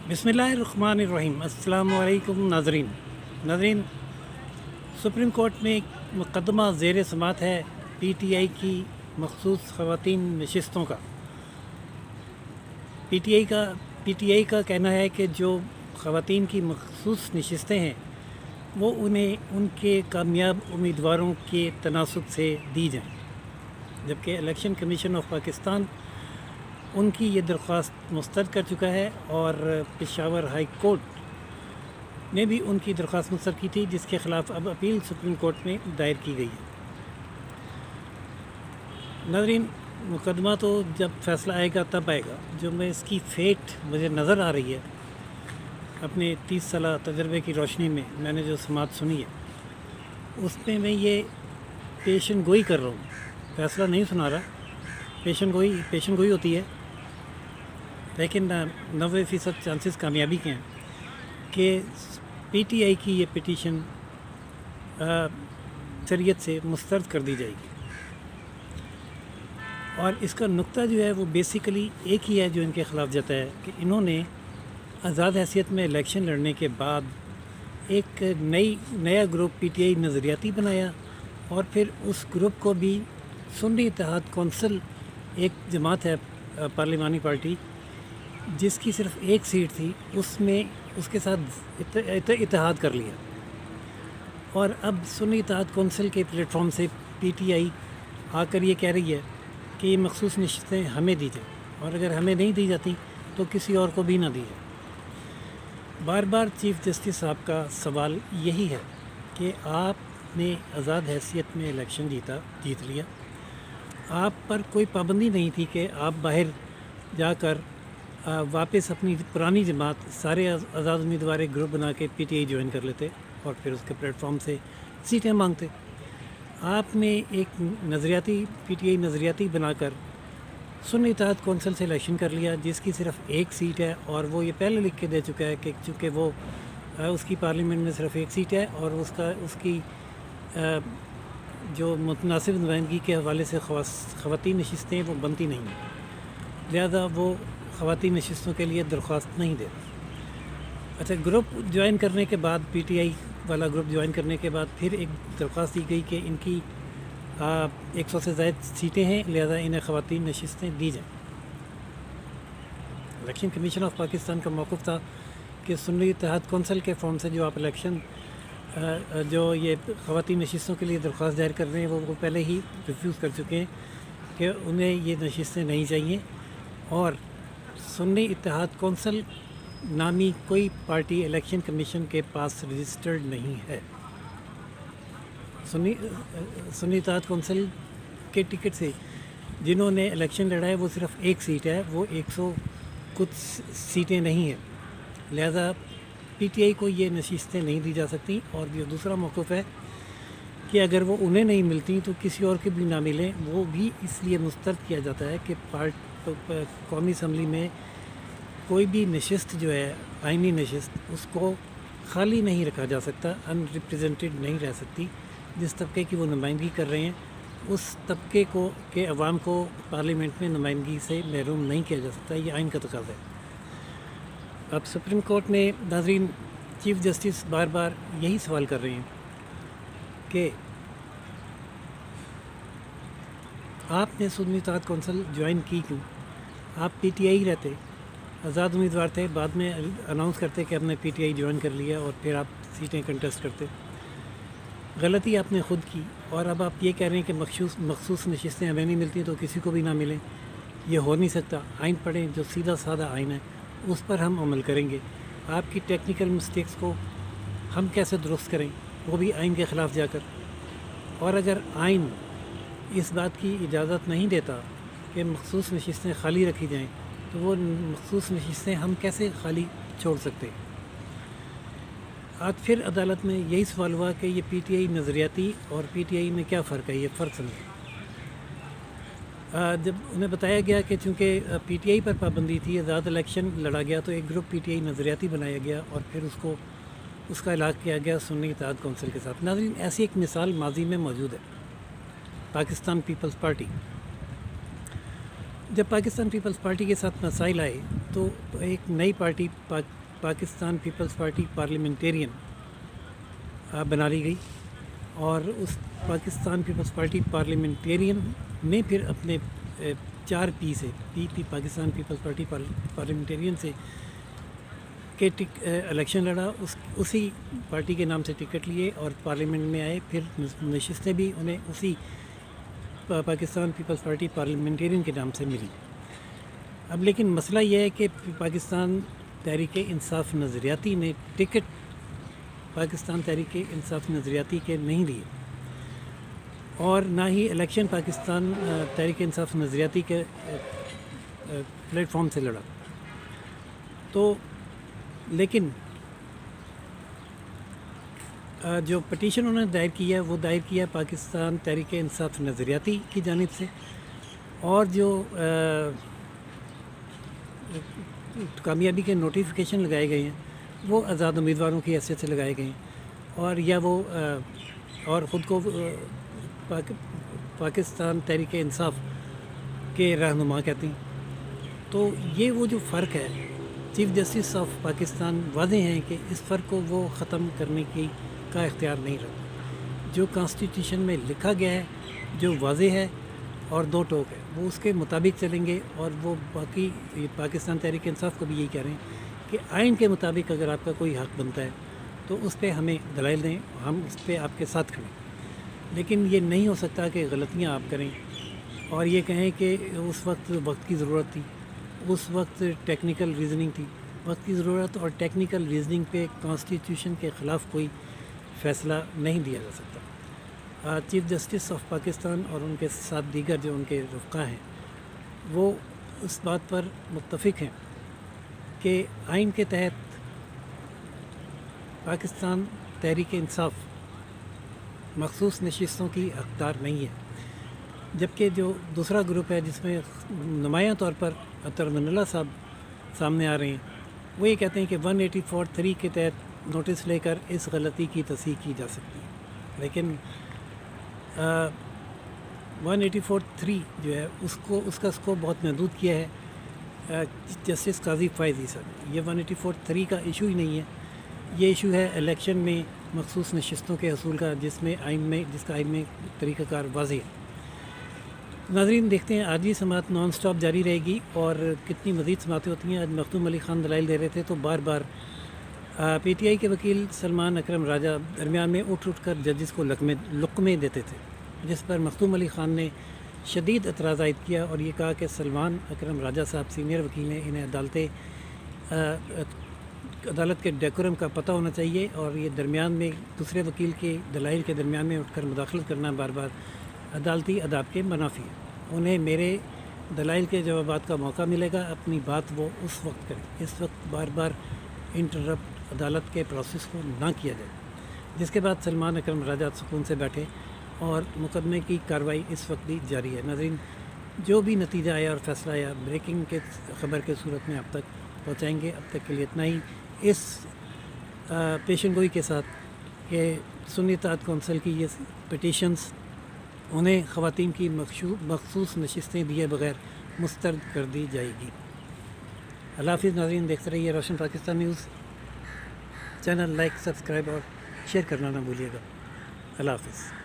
بسم اللہ الرحمن الرحیم۔ السلام علیکم ناظرین، سپریم کورٹ میں ایک مقدمہ زیر سماعت ہے پی ٹی آئی کی مخصوص خواتین نشستوں کا۔ پی ٹی آئی کا کہنا ہے کہ جو خواتین کی مخصوص نشستیں ہیں وہ انہیں ان کے کامیاب امیدواروں کے تناسب سے دی جائیں، جبکہ الیکشن کمیشن آف پاکستان ان کی یہ درخواست مسترد کر چکا ہے، اور پشاور ہائی کورٹ نے بھی ان کی درخواست مسترد کی تھی، جس کے خلاف اب اپیل سپریم کورٹ میں دائر کی گئی ہے۔ ناظرین، مقدمہ تو جب فیصلہ آئے گا تب آئے گا۔ جو میں اس کی فیٹ مجھے نظر آ رہی ہے اپنے 30 سالہ تجربے کی روشنی میں نے جو سماعت سنی ہے اس میں یہ پیشن گوئی کر رہا ہوں، فیصلہ نہیں سنا رہا۔ پیشن گوئی ہوتی ہے، لیکن 90% چانسز کامیابی کے ہیں کہ پی ٹی آئی کی یہ پٹیشن اکثریت سے مسترد کر دی جائے گی، اور اس کا نقطہ جو ہے وہ بیسیکلی ایک ہی ہے جو ان کے خلاف جاتا ہے کہ انہوں نے آزاد حیثیت میں الیکشن لڑنے کے بعد ایک نیا گروپ پی ٹی آئی نظریاتی بنایا، اور پھر اس گروپ کو بھی سنی اتحاد کونسل، ایک جماعت ہے پارلیمانی پارٹی جس کی صرف ایک سیٹ تھی، اس کے ساتھ اتحاد کر لیا، اور اب سنی اتحاد کونسل کے پلیٹ فارم سے پی ٹی آئی آ کر یہ کہہ رہی ہے کہ یہ مخصوص نشستیں ہمیں دی جائیں، اور اگر ہمیں نہیں دی جاتی تو کسی اور کو بھی نہ دی جائے۔ بار بار چیف جسٹس صاحب کا سوال یہی ہے کہ آپ نے آزاد حیثیت میں الیکشن جیت لیا، آپ پر کوئی پابندی نہیں تھی کہ آپ باہر جا کر واپس اپنی پرانی جماعت سارے آزاد امیدوار ایک گروپ بنا کے پی ٹی آئی جوائن کر لیتے اور پھر اس کے پلیٹ فارم سے سیٹیں مانگتے۔ آپ نے ایک پی ٹی آئی نظریاتی بنا کر سنی اتحاد کونسل سے الیکشن کر لیا، جس کی صرف ایک سیٹ ہے، اور وہ یہ پہلے لکھ کے دے چکا ہے کہ چونکہ وہ اس کی پارلیمنٹ میں صرف ایک سیٹ ہے، اور اس کی جو متناسب نمائندگی کے حوالے سے خواتین نشستیں ہیں وہ بنتی نہیں ہیں، لہذا وہ خواتین نشستوں کے لیے درخواست نہیں دے۔ اچھا، گروپ جوائن کرنے کے بعد، پی ٹی آئی والا گروپ جوائن کرنے کے بعد پھر ایک درخواست دی گئی کہ ان کی 100 سے زائد سیٹیں ہیں، لہذا انہیں خواتین نشستیں دی جائیں۔ الیکشن کمیشن آف پاکستان کا موقف تھا کہ سنی اتحاد کونسل کے فارم سے جو آپ جو یہ خواتین نشستوں کے لیے درخواست دائر کر رہے ہیں وہ پہلے ہی ریفیوز کر چکے ہیں کہ انہیں یہ نشستیں نہیں چاہیے، اور سنی اتحاد کونسل نامی کوئی پارٹی الیکشن کمیشن کے پاس رجسٹرڈ نہیں ہے۔ سنی اتحاد کونسل کے ٹکٹ سے جنہوں نے الیکشن لڑا ہے وہ صرف ایک سیٹ ہے، وہ 100 کچھ سیٹیں نہیں ہیں، لہذا پی ٹی آئی کو یہ نشستیں نہیں دی جا سکتی۔ اور جو دوسرا موقف ہے کہ اگر وہ انہیں نہیں ملتی تو کسی اور کے بھی نہ ملیں، وہ بھی اس لیے مسترد کیا جاتا ہے کہ قومی اسمبلی میں کوئی بھی نشست جو ہے، آئینی نشست، اس کو خالی نہیں رکھا جا سکتا، ان ریپریزنٹیڈ نہیں رہ سکتی۔ جس طبقے کی وہ نمائندگی کر رہے ہیں اس طبقے کے عوام کو پارلیمنٹ میں نمائندگی سے محروم نہیں کیا جا سکتا، یہ آئین کا تقاضا ہے۔ اب سپریم کورٹ میں ناظرین چیف جسٹس بار بار یہی سوال کر رہے ہیں کہ آپ نے سنی اتحاد کونسل جوائن کی کیوں؟ آپ پی ٹی آئی رہتے، آزاد امیدوار تھے، بعد میں اناؤنس کرتے کہ ہم نے پی ٹی آئی جوائن کر لیا، اور پھر آپ سیٹیں کنٹیسٹ کرتے۔ غلطی آپ نے خود کی، اور اب آپ یہ کہہ رہے ہیں کہ مخصوص نشستیں ہمیں نہیں ملتی تو کسی کو بھی نہ ملیں، یہ ہو نہیں سکتا۔ آئین پڑھیں، جو سیدھا سادہ آئین ہے اس پر ہم عمل کریں گے۔ آپ کی ٹیکنیکل مسٹیکس کو ہم کیسے درست کریں، وہ بھی آئین کے خلاف جا کر؟ اور اگر آئین اس بات کی اجازت نہیں دیتا کہ مخصوص نشستیں خالی رکھی جائیں تو وہ مخصوص نشستیں ہم کیسے خالی چھوڑ سکتے ہیں؟ آج پھر عدالت میں یہی سوال ہوا کہ یہ پی ٹی آئی نظریاتی اور پی ٹی آئی میں کیا فرق ہے، یہ فرق سمجھیں۔ جب انہیں بتایا گیا کہ چونکہ پی ٹی آئی پر پابندی تھی، آزاد الیکشن لڑا گیا، تو ایک گروپ پی ٹی آئی نظریاتی بنایا گیا، اور پھر اس کا علاج کیا گیا سنی اتحاد کونسل کے ساتھ۔ ناظرین، ایسی ایک مثال ماضی میں موجود ہے، پاکستان پیپلز پارٹی۔ جب پاکستان پیپلز پارٹی کے ساتھ مسائل آئے تو ایک نئی party Pakistan peoples party parliamentarian بنا لی گئی، اور اس پاکستان پیپلز پارٹی پارلیمنٹیرین نے پھر اپنے 4 پی سے پاکستان پیپلز پارٹی پارلیمنٹیرین سے کہ الیکشن لڑا، اسی پارٹی کے نام سے ٹکٹ لیے اور پارلیمنٹ میں آئے، پھر نشستیں بھی انہیں اسی پاکستان پیپلز پارٹی پارلیمنٹیرین کے نام سے ملی۔ اب لیکن مسئلہ یہ ہے کہ پاکستان تحریک انصاف نظریاتی نے ٹکٹ پاکستان تحریک انصاف نظریاتی کے نہیں لیے، اور نہ ہی الیکشن پاکستان تحریک انصاف نظریاتی کے پلیٹ فارم سے لڑا۔ تو لیکن جو پٹیشن انہوں نے دائر کیا ہے وہ دائر کیا ہے پاکستان تحریک انصاف نظریاتی کی جانب سے، اور جو کامیابی کے نوٹیفیکیشن لگائے گئے ہیں وہ آزاد امیدواروں کی حیثیت سے لگائے گئے ہیں، اور یا وہ اور خود کو پاکستان تحریک انصاف کے رہنما کہتے ہیں۔ تو یہ وہ جو فرق ہے، چیف جسٹس آف پاکستان واضح ہیں کہ اس فرق کو وہ ختم کرنے کا اختیار نہیں رکھتا۔ جو کانسٹیٹیوشن میں لکھا گیا ہے، جو واضح ہے اور 2 ٹوک ہے، وہ اس کے مطابق چلیں گے، اور وہ باقی پاکستان تحریک انصاف کو بھی یہی کہہ رہے ہیں کہ آئین کے مطابق اگر آپ کا کوئی حق بنتا ہے تو اس پہ ہمیں دلائل دیں، ہم اس پہ آپ کے ساتھ کھڑیں۔ لیکن یہ نہیں ہو سکتا کہ غلطیاں آپ کریں اور یہ کہیں کہ اس وقت کی ضرورت تھی، اس وقت ٹیکنیکل ریزننگ تھی۔ وقت کی ضرورت اور ٹیکنیکل ریزننگ پہ کانسٹیٹیوشن کے خلاف کوئی فیصلہ نہیں دیا جا سکتا۔ چیف جسٹس آف پاکستان اور ان کے ساتھ دیگر جو ان کے رفقا ہیں وہ اس بات پر متفق ہیں کہ آئین کے تحت پاکستان تحریک انصاف مخصوص نشستوں کی حقدار نہیں ہے، جبکہ جو دوسرا گروپ ہے جس میں نمایاں طور پر اطہر من اللہ صاحب سامنے آ رہے ہیں، وہ یہ کہتے ہیں کہ 184(3) کے تحت نوٹس لے کر اس غلطی کی تصحیح کی جا سکتی ہے، لیکن 184(3) جو ہے اس کا اسکوپ بہت محدود کیا ہے جسٹس قاضی فائز عیسیٰ نے۔ یہ 184(3) کا ایشو ہی نہیں ہے، یہ ایشو ہے الیکشن میں مخصوص نشستوں کے حصول کا، جس کا آئین میں طریقہ کار واضح ہے۔ ناظرین، دیکھتے ہیں آج یہ سماعت نان سٹاپ جاری رہے گی اور کتنی مزید سماعتیں ہوتی ہیں۔ آج مختوم علی خان دلائل دے رہے تھے تو بار بار پی ٹی آئی کے وکیل سلمان اکرم راجہ درمیان میں اٹھ کر ججز کو لقمے دیتے تھے، جس پر مختوم علی خان نے شدید اعتراض عائد کیا اور یہ کہا کہ سلمان اکرم راجہ صاحب سینئر وکیل ہیں، انہیں عدالت کے ڈیکورم کا پتہ ہونا چاہیے، اور یہ درمیان میں دوسرے وکیل کے دلائل کے درمیان میں اٹھ کر مداخلت کرنا بار بار عدالتی آداب کے منافی ہے۔ انہیں میرے دلائل کے جوابات کا موقع ملے گا، اپنی بات وہ اس وقت کریں، اس وقت بار بار انٹرپٹ عدالت کے پروسیس کو نہ کیا جائے۔ جس کے بعد سلمان اکرم راجہ سکون سے بیٹھے اور مقدمے کی کارروائی اس وقت بھی جاری ہے۔ ناظرین، جو بھی نتیجہ آیا اور فیصلہ آیا بریکنگ کے خبر کے صورت میں اب تک پہنچائیں گے۔ اب تک کے لیے اتنا ہی، اس پیشن گوئی کے ساتھ کہ سنی اتحاد کونسل کی یہ پٹیشنز انہیں خواتین کی مخصوص نشستیں دیے بغیر مسترد کر دی جائے گی۔ اللہ حافظ ناظرین، دیکھتے رہیے روشن Pakistan news. Channel like, subscribe اور شیئر کرنا نہ بھولیے گا۔ اللہ حافظ۔